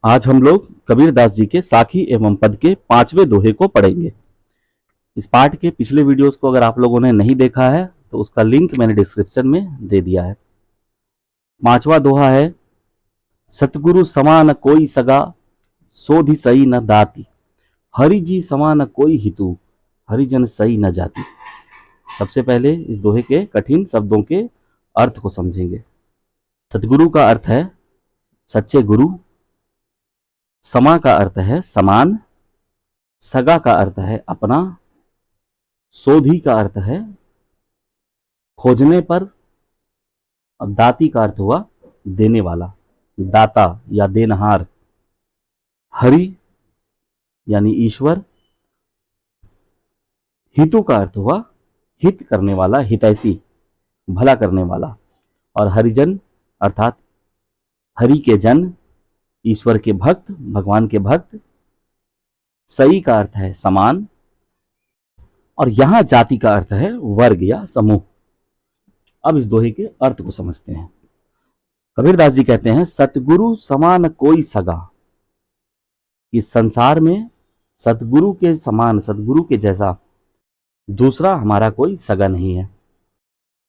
आज हम लोग कबीरदास जी के साखी एवं पद के 5वें दोहे को पढ़ेंगे। इस पाठ के पिछले वीडियोस को अगर आप लोगों ने नहीं देखा है तो उसका लिंक मैंने डिस्क्रिप्शन में दे दिया है। 5वां दोहा है, सतगुरु समान कोई सगा, सोधि सही न दाती, हरि जी समान कोई हितु, हरिजन सही न जाती। सबसे पहले इस दोहे के कठिन शब्दों के अर्थ को समझेंगे। सतगुरु का अर्थ है सच्चे गुरु, समा का अर्थ है समान, सगा का अर्थ है अपना, सोधी का अर्थ है खोजने पर, और दाती का अर्थ हुआ देने वाला, दाता या देनहार। हरि यानी ईश्वर, हितु का अर्थ हुआ हित करने वाला, हितैषी, भला करने वाला। और हरिजन अर्थात हरि के जन, ईश्वर के भक्त, भगवान के भक्त। सही का अर्थ है समान, और यहां जाति का अर्थ है वर्ग या समूह। अब इस दोहे के अर्थ को समझते हैं। कबीरदास जी कहते हैं, सतगुरु समान कोई सगा। इस संसार में सतगुरु के समान, सतगुरु के जैसा दूसरा हमारा कोई सगा नहीं है।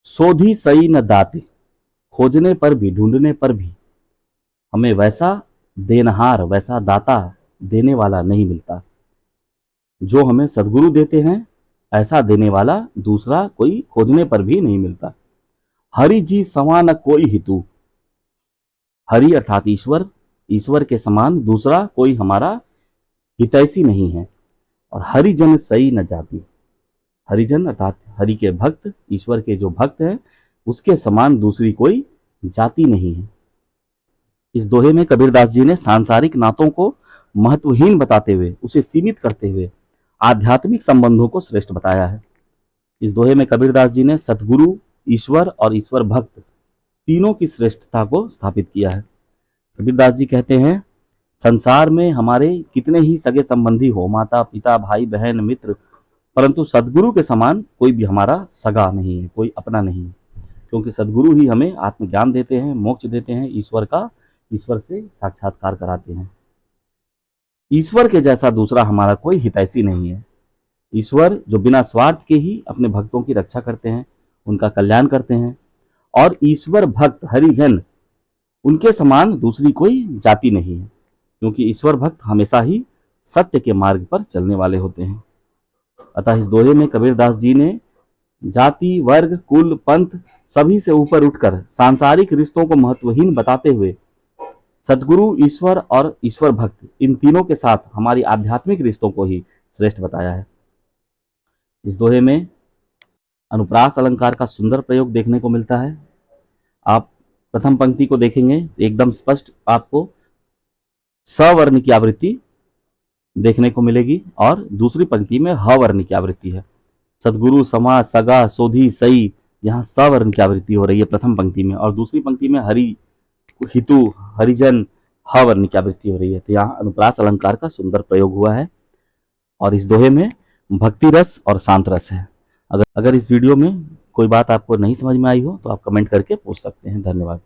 सोधी सही न दाते, खोजने पर भी, ढूंढने पर भी हमें वैसा देनहार, वैसा दाता, देने वाला नहीं मिलता। जो हमें सदगुरु देते हैं ऐसा देने वाला दूसरा कोई खोजने पर भी नहीं मिलता। हरि जी समान कोई हितु, हरि अर्थात ईश्वर, ईश्वर के समान दूसरा कोई हमारा हितैषी नहीं है। और हरिजन सही न जाती, हरिजन अर्थात हरि के भक्त, ईश्वर के जो भक्त हैं उसके समान दूसरी कोई जाति नहीं है। इस दोहे में कबीरदास जी ने सांसारिक नातों को महत्वहीन बताते हुए, उसे सीमित करते हुए आध्यात्मिक संबंधों को श्रेष्ठ बताया है। इस दोहे में कबीरदास जी ने सतगुरु, ईश्वर और ईश्वर भक्त तीनों की श्रेष्ठता को स्थापित किया है। कबीरदास जी कहते हैं, संसार में हमारे कितने ही सगे संबंधी हो, माता पिता, भाई बहन, मित्र, परंतु सदगुरु के समान कोई भी हमारा सगा नहीं है, कोई अपना नहीं है। क्योंकि सदगुरु ही हमें आत्मज्ञान देते हैं, मोक्ष देते हैं, ईश्वर से साक्षात्कार कराते हैं। ईश्वर के जैसा दूसरा हमारा कोई हितैषी नहीं है। ईश्वर जो बिना स्वार्थ के ही अपने भक्तों की रक्षा करते हैं, उनका कल्याण करते हैं। और ईश्वर भक्त हरिजन, उनके समान दूसरी कोई जाति नहीं है। क्योंकि ईश्वर भक्त हमेशा ही सत्य के मार्ग पर चलने वाले होते हैं। अतः इस दोहे में कबीरदास जी ने जाति, वर्ग, कुल, पंथ सभी से ऊपर उठकर सांसारिक रिश्तों को महत्वहीन बताते हुए सदगुरु, ईश्वर और ईश्वर भक्त, इन तीनों के साथ हमारी आध्यात्मिक रिश्तों को ही श्रेष्ठ बताया है। इस दोहे में अनुप्रास अलंकार का सुंदर प्रयोग देखने को मिलता है। आप प्रथम पंक्ति को देखेंगे, एकदम स्पष्ट आपको सवर्ण की आवृत्ति देखने को मिलेगी, और दूसरी पंक्ति में ह वर्ण की आवृत्ति है। सदगुरु, समा, सगा, सोधी, सई, यहाँ सवर्ण की आवृत्ति हो रही है प्रथम पंक्ति में, और दूसरी पंक्ति में हरि, हितु, हरिजन, ह वर्ण की आवृत्ति हो रही है। तो यहाँ अनुप्रास अलंकार का सुंदर प्रयोग हुआ है। और इस दोहे में भक्ति रस और शांत रस है। अगर इस वीडियो में कोई बात आपको नहीं समझ में आई हो तो आप कमेंट करके पूछ सकते हैं। धन्यवाद।